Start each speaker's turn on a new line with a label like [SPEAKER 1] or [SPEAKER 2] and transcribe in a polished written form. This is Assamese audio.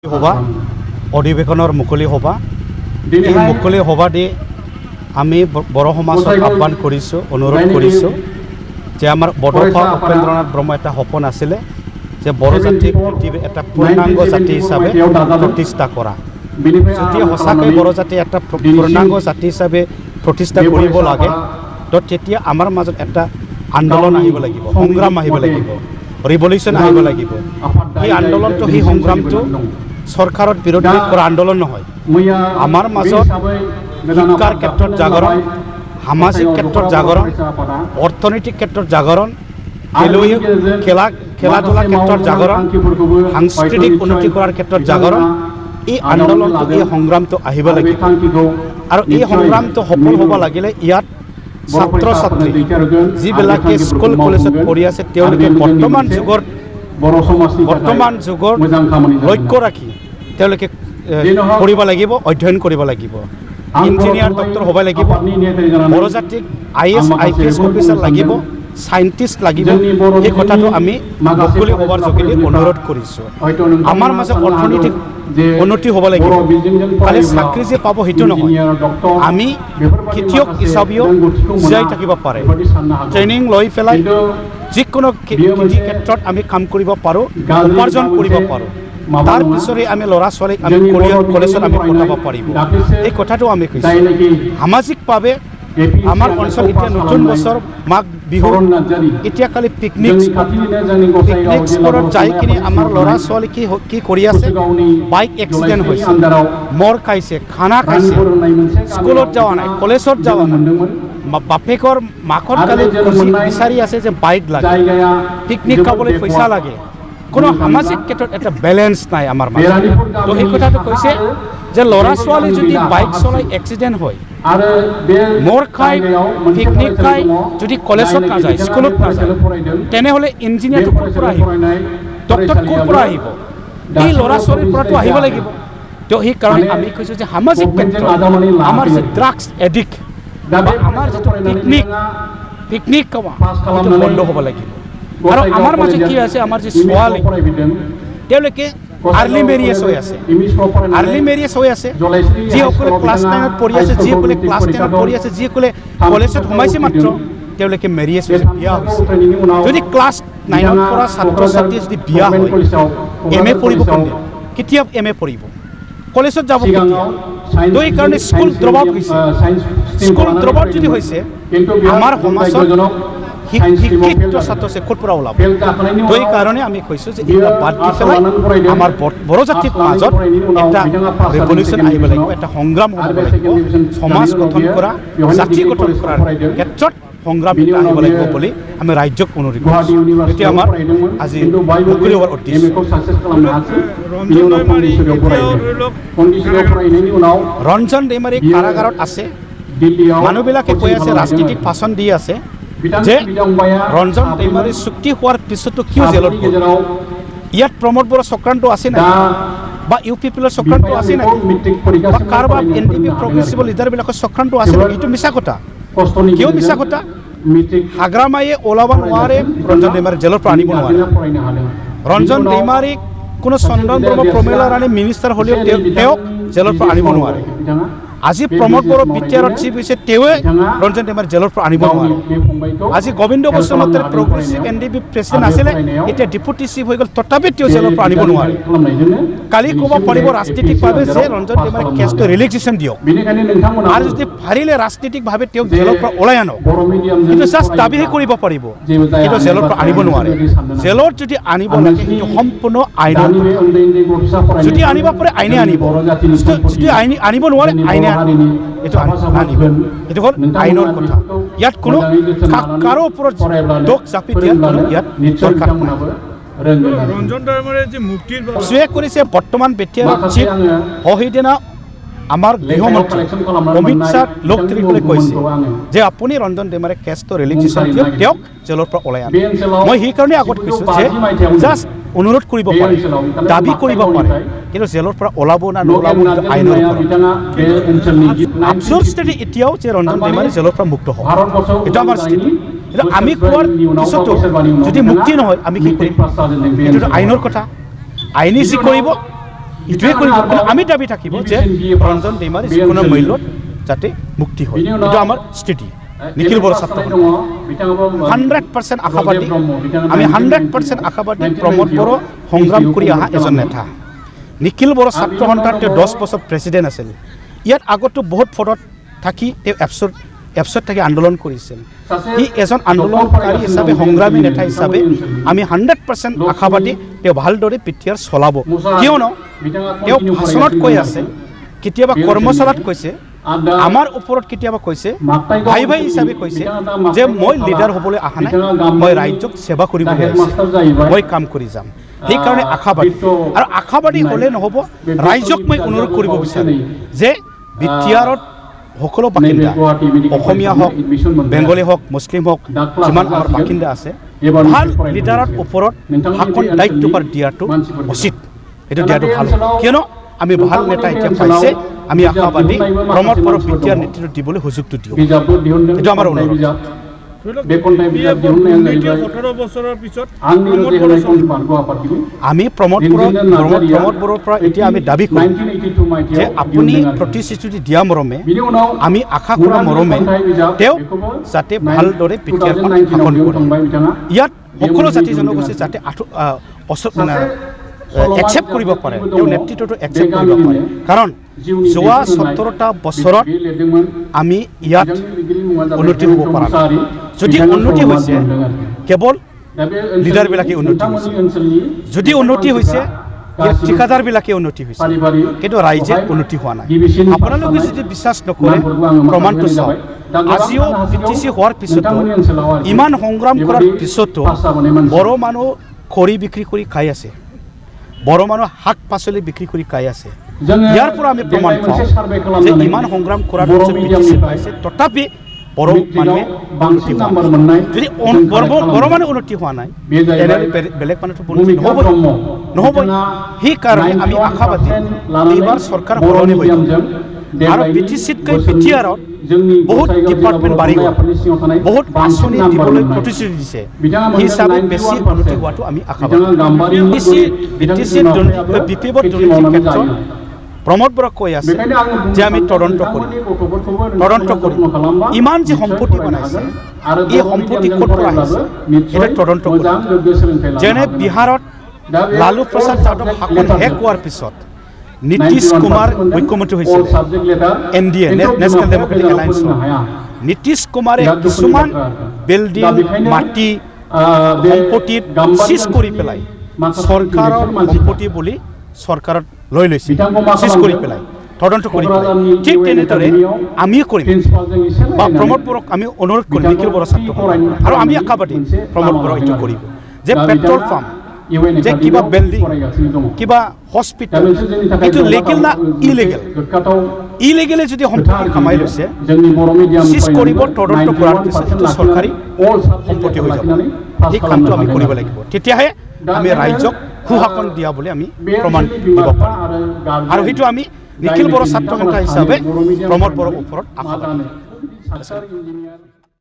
[SPEAKER 1] সভা অধিৱেশনৰ মুকলি সভা এই মুকলি সভা দি আমি বড় সমাজক আহ্বান কৰিছোঁ অনুৰোধ কৰিছোঁ যে আমাৰ বডোফা উপেন্দ্ৰনাথ ব্ৰহ্ম এটা সপোন আছিলে যে বড়ো জাতিক পৃথিৱীৰ এটা পূৰ্ণাংগ জাতি হিচাপে প্ৰতিষ্ঠা কৰা যদি সঁচাকৈ বড়ো জাতি এটা পূৰ্ণাংগ জাতি হিচাপে প্ৰতিষ্ঠা কৰিব লাগে তো তেতিয়া আমাৰ মাজত এটা আন্দোলন আহিব লাগিব সংগ্ৰাম আহিব লাগিব ৰিভলিউশ্যন আহিব লাগিব এই আন্দোলনটো সেই সংগ্ৰামটো চৰকাৰৰ বিৰোধী কৰা আন্দোলন নহয় আমাৰ মাজত শিক্ষাৰ ক্ষেত্ৰত জাগৰণ সামাজিক ক্ষেত্ৰত জাগৰণ অৰ্থনৈতিক ক্ষেত্ৰত জাগৰণ খেলা ধূলাৰ ক্ষেত্ৰত জাগৰণ সাংস্কৃতিক উন্নতি কৰাৰ ক্ষেত্ৰত জাগৰণ এই আন্দোলনটো এই সংগ্ৰামটো আহিব লাগিব আৰু এই সংগ্ৰামটো সফল হ'ব লাগিলে ইয়াত ছাত্ৰ ছাত্ৰী যিবিলাকে স্কুল কলেজত পঢ়ি আছে তেওঁলোকে বৰ্তমান যুগৰ লক্ষ্য ৰাখি তেওঁলোকে পঢ়িব লাগিব অধ্যয়ন কৰিব লাগিব ইঞ্জিনিয়াৰ ডক্টৰ হ'ব লাগিব বড়ো জাতিক IAS IPS অফিচাৰ লাগিব সাইণ্টিষ্ট লাগিব এই কথাটো আমি মুকলি সভাৰ যোগেদি অনুৰোধ কৰিছোঁ আমাৰ মাজত অৰ্থনৈতিক উন্নতি হ'ব লাগিব খালি চাকৰি যে পাব সেইটো নহয় আমি খেতিয়ক হিচাপেও জীয়াই থাকিব পাৰে ট্ৰেইনিং লৈ পেলাই যিকোনো কৃষি ক্ষেত্ৰত আমি কাম কৰিব পাৰোঁ উপাৰ্জন কৰিব পাৰোঁ তাৰ পিছৰে আমি ল'ৰা ছোৱালীক আমি কলেজত আমি পঠাব পাৰিব এই কথাটো আমি কৈছোঁ সামাজিকভাৱে আমাৰ অঞ্চল এতিয়া নতুন বছৰ মাঘ বিহু এতিয়া খালি পিকনিক স্পটত যাই কিনে আমাৰ ল'ৰা ছোৱালী কি কৰি আছে বাইক এক্সিডেণ্ট হৈছে মৰ খাইছে খানা খাইছে স্কুলত যোৱা নাই কলেজত যোৱা নাই বাপেকৰ মাকৰ কালি বিচাৰি আছে যে বাইক লাগে পিকনিক খাবলৈ পইচা লাগে কোনো সামাজিক ক্ষেত্ৰত এটা বেলেঞ্চ নাই আমাৰ মাজত তো সেই কথাটো কৈছে যে ল'ৰা ছোৱালী যদি বাইক চলাই এক্সিডেণ্ট হয় মৰ খাই পিকনিক খাই যদি কলেজত নাযায় স্কুলত নাযায় তেনেহ'লে ইঞ্জিনিয়াৰটো ক'ৰ পৰা আহিব ডক্টৰ ক'ৰ পৰা আহিব এই ল'ৰা ছোৱালীৰ পৰাটো আহিব লাগিব তো সেইকাৰণে আমি কৈছোঁ যে সামাজিক ক্ষেত্ৰত আমাৰ যে ড্ৰাগছ এডিক্ট বা আমাৰ যিটো পিকনিক খোৱা সেইটো বন্ধ হ'ব লাগিব আৰু আমাৰ মাজত কি আছে আমাৰ যে ছোৱালী তেওঁলোকে আৰ্লি মেৰিয়েজ হৈ আছে যিসকলে ক্লাছ 9ত পঢ়ি আছে যিসকলে ক্লাছ 10ত পঢ়ি আছে যিসকলে কলেজত সোমাইছে মাত্ৰ তেওঁলোকে মেৰিয়েজ হৈছে বিয়া হৈছে যদি ক্লাছ 9ত পঢ়া ছাত্ৰ ছাত্ৰী যদি বিয়া হয় MA পঢ়িব কেতিয়া MA পঢ়িব কলেজত যাব কেতিয়া তো এইকাৰণে স্কুল ড্ৰপ আউট হৈছে স্কুল ড্ৰপ আউট যদি হৈছে আমাৰ সমাজত শিক্ষিত ছাত্ৰ ক'ৰ পৰা ওলাব তো এই কাৰণে আমি কৈছোঁ যে এইবিলাক বাদ দি পেলাই আমাৰ বড়ো জাতিৰ মাজত এটা ৰেভলিউশ্যন আহিব লাগিব এটা সংগ্ৰাম হ'ব লাগিব সমাজ গঠন কৰা জাতি গঠন কৰাৰ ক্ষেত্ৰত সংগ্ৰাম এটা আহিব লাগিব বুলি আমি ৰাজ্যক অনুৰোধ কৰিছোঁ এতিয়া আমাৰ আজি মুকলি হোৱাৰ উদ্দেশ্য ৰঞ্জন দৈমাৰী কাৰাগাৰত আছে মানুহবিলাকে কৈ আছে ৰাজনীতিক ভাষণ দি আছে যে ৰঞ্জন দৈমাৰী চুক্তি হোৱাৰ পিছতো কিয় জেলত গ'ল ইয়াত প্ৰমোদ বড়োৰ চক্ৰান্ত আছে নাই বা UPPৰ চক্ৰান্ত আছে নাই বা কাৰোবাৰ NDP প্ৰগ্ৰেছিভ লিডাৰবিলাকৰ চক্ৰান্ত আছে নাই এইটো মিছা কথা কিয় মিছা কথা হাগ্ৰামায়ে ওলাব নোৱাৰে ৰঞ্জন দৈমাৰী জেলৰ পৰা আনিব নোৱাৰে ৰঞ্জন দৈমাৰীক কোনো চন্দন ব্ৰহ্ম প্ৰমীলা ৰাণী মিনিষ্টাৰ হ'লেও তেওঁক জেলৰ পৰা আনিব নোৱাৰে আজি প্ৰমোদ বড়ো BTRত চিফ হৈছে তেওঁৱে ৰঞ্জন দৈমাৰী জেলৰ পৰা আনিব নোৱাৰে আজি Gobinda Basumatary progressive NDP president আছিলে এতিয়া ডেপুটি চিফ হৈ গ'ল তথাপি তেওঁ জেলৰ পৰা আনিব নোৱাৰে কালি ক'ব পাৰিব ৰাজনীতিকভাৱে যে ৰঞ্জন দৈমাৰী কেছটো ৰিলেক্সেশ্যন দিয়ক আৰু যদি পাৰিলে ৰাজনীতিকভাৱে তেওঁক জেলৰ পৰা ওলাই আনক কিন্তু জাষ্ট দাবীহে কৰিব পাৰিব কিন্তু জেলৰ পৰা আনিব নোৱাৰে জেলত যদি আনিব লাগে সেইটো সম্পূৰ্ণ আইনৰ যদি আনিব পাৰে আইনে আনিব যদি আনিব নোৱাৰে আইনে এইটো আনিব এইটো হ'ল আইনৰ কথা ইয়াত কোনো কাৰো ওপৰত দোষ চাপি দিয়াৰ কোনো ইয়াত দৰকাৰ নাই
[SPEAKER 2] ৰঞ্জন দৈমাৰীৰ যি মুক্তিৰ
[SPEAKER 1] চুৱে কৰিছে বৰ্তমান BTRৰ চিফ সহিদিনা আমাৰ গৃহমন্ত্ৰী অমিত শ্বাহ লোক টেলিফোনে কৈছে যে আপুনি ৰঞ্জন দৈমাৰীৰ কেছটো ৰিলেক্সেশ্যন দিয়ক তেওঁক জেলৰ পৰা ওলাই আনক মই সেইকাৰণে আগত কৈছোঁ যে জাষ্ট অনুৰোধ কৰিব পাৰে দাবী কৰিব পাৰে কিন্তু জেলৰ পৰা ওলাব না নোলাব আইনৰ আফচোচ স্থিতি এতিয়াও যে ৰঞ্জন দৈমাৰী জেলৰ পৰা মুক্ত হ'ব এইটো আমাৰ স্থিতি কিন্তু আমি কোৱাৰ পিছতো যদি মুক্তি নহয় আমি কি কৰিম এইটোতো আইনৰ কথা আইনে যি কৰিব এইটোৱে কৰিব। আমি দাবী থাকিব যে ৰঞ্জন দৈমাৰী যিকোনো মূল্যত যাতে মুক্তি হয়, এইটো আমাৰ স্থিতি। নিখিল বড়ো ছাত্ৰ সন্থা 100% আশাবাদী, আমি 100% আশাবাদী প্ৰমোদ বড়ো সংগ্ৰাম কৰি অহা এজন নেতা। নিখিল বড়ো ছাত্ৰ সন্থাৰ তেওঁ 10 বছৰ প্ৰেচিডেণ্ট আছিল। ইয়াত আগতো বহুত পদত থাকি তেওঁ এপছত থাকি আন্দোলন কৰিছিল। সি এজন আন্দোলনকাৰী হিচাপে, সংগ্ৰামী নেতা হিচাপে আমি 100% আশাবাদী তেওঁ ভালদৰে পিটিআৰ চলাব। কিয়নো তেওঁ ভাষণত কৈ আছে, কেতিয়াবা কৰ্মশালাত কৈছে, আমাৰ ওপৰত কেতিয়াবা কৈছে, ভাই ভাই হিচাপে কৈছে যে মই লিডাৰ হ'বলৈ অহা নাই, মই ৰাজ্যক সেৱা কৰিবলৈ আহিছোঁ, মই কাম কৰি যাম। সেইকাৰণে আশাবাদী। আৰু আশাবাদী হ'লে নহ'ব, ৰাইজক মই অনুৰোধ কৰিব বিচাৰোঁ যে বিটিআৰত সকলো বাসিন্দা, অসমীয়া হওক, বেংগলী হওক, মুছলিম হওক, যিমান আমাৰ বাসিন্দা আছে, ভাল লিডাৰৰ ওপৰত শাসন দায়িত্বভাৰ দিয়াটো উচিত। এইটো দিয়াটো ভাল হ'ব। কিয়নো আমি ভাল নেতা এতিয়া পাইছে, আমি আশাবাদী প্ৰমোদ বড়ো বিটিআৰ নেতৃত্ব দিবলৈ সুযোগটো দিওঁ, এইটো আমাৰ অনুৰোধ।
[SPEAKER 2] 17 বছৰৰ পিছত
[SPEAKER 1] আমি প্ৰমোদ বড়োৰ পৰা এতিয়া আমি দাবী কৰিম যে আপুনি প্ৰতিশ্ৰুতি দিয়া মৰমে, আমি আশা কৰা মৰমে তেওঁ যাতে ভালদৰে বিটিআৰখন শাসন কৰে। ইয়াত সকলো জাতি জনগোষ্ঠী যাতে একচেপ্ট কৰিব পাৰে, তেওঁ নেতৃত্বটো একচেপ্ট কৰিব পাৰে। কাৰণ যোৱা 17টা বছৰত আমি ইয়াত উন্নতি হ'ব পৰা নাই। যদি উন্নতি হৈছে কেৱল লিডাৰবিলাকে উন্নতি হৈছে, যদি উন্নতি হৈছে ইয়াত ঠিকাদাৰবিলাকে উন্নতি হৈছে, কিন্তু ৰাইজে উন্নতি হোৱা নাই। আপোনালোকে যদি বিশ্বাস নকৰে প্ৰমাণটো চাওক। আজিও PTC হোৱাৰ পিছতো, ইমান সংগ্ৰাম কৰাৰ পিছতো বড়ো মানুহ খৰি বিক্ৰী কৰি খাই আছে, বড়ো মানুহ শাক পাচলি বিক্ৰী কৰি খাই আছে। ইয়াৰ পৰা আমি প্ৰমাণ পাওঁ যে ইমান সংগ্ৰাম কৰাৰ পিছত PTC পাইছে, তথাপি বড়ো মানুহে উন্নতি হোৱা নাই। যদি বড়ো মানুহ উন্নতি হোৱা নাই, তেনেহ'লে বেলেগ মানুহটো উন্নতি নহ'ব। সেইকাৰণে আমি আশাবাদী এইবাৰ চৰকাৰ সলনি হৈ যাব। আৰু PTCতকৈ বিটিআৰত বহুত ডিপাৰ্টমেণ্ট বাঢ়ি গ'ল, বহুত আঁচনি দিবলৈ প্ৰতিশ্ৰুতি দিছে। সেই হিচাপে বেছি উন্নতি হোৱাটো আমি আশাবাদী। BTCত BPFত দুৰ্নীতিৰ ক্ষেত্ৰত প্ৰমোদ বড়োক কৈ আছে যে আমি তদন্ত কৰিম। ইমান যে সম্পত্তি বনাইছে, এই সম্পত্তি ক'ৰ পৰা আহিছে সেইটো তদন্ত কৰিম। যেনে বিহাৰত লালু প্ৰসাদ যাদৱ শাসন শেষ হোৱাৰ পিছত নীতিশ কুমাৰ মুখ্যমন্ত্ৰী হৈছিল, NDA নেশ্যনেল ডেমক্ৰেটিক এলায়েন্সৰ। নীতিশ কুমাৰে কিছুমান বিল্ডিং, মাটি, সম্পত্তিত চিজ কৰি পেলাই চৰকাৰৰ সম্পত্তি বুলি চৰকাৰত লৈ লৈছে, চিজ কৰি পেলাই, তদন্ত কৰি পেলাই। ঠিক তেনেদৰে আমিও কৰিম, বা প্ৰমোদ বড়োক আমি অনুৰোধ কৰিম, নিখিল বড়ো ছাত্ৰ সন্থা, আৰু আমি আশাবাদী প্ৰমোদ বড়ো এইটো কৰিব যে পেট্ৰল পাম্প, যে কিবা বিল্ডিং, কিবা হস্পিটেল, এইটো লিগেল না ইলিগেল? ইলিগেলে যদি সম্পত্তি কামাই লৈছে, চিজ কৰিব, তদন্ত কৰাৰ পিছত এইটো চৰকাৰী সম্পত্তি হৈ যাব। এই কামটো আমি কৰিব লাগিব, তেতিয়াহে আমি ৰাইজক সুশাসন দিয়া বুলি আমি প্ৰমাণ দিব পাৰিম। আৰু সেইটো আমি নিখিল বড়ো ছাত্ৰ সন্থা হিচাপে প্ৰমোদ বড়োৰ ওপৰত আশাবাদী।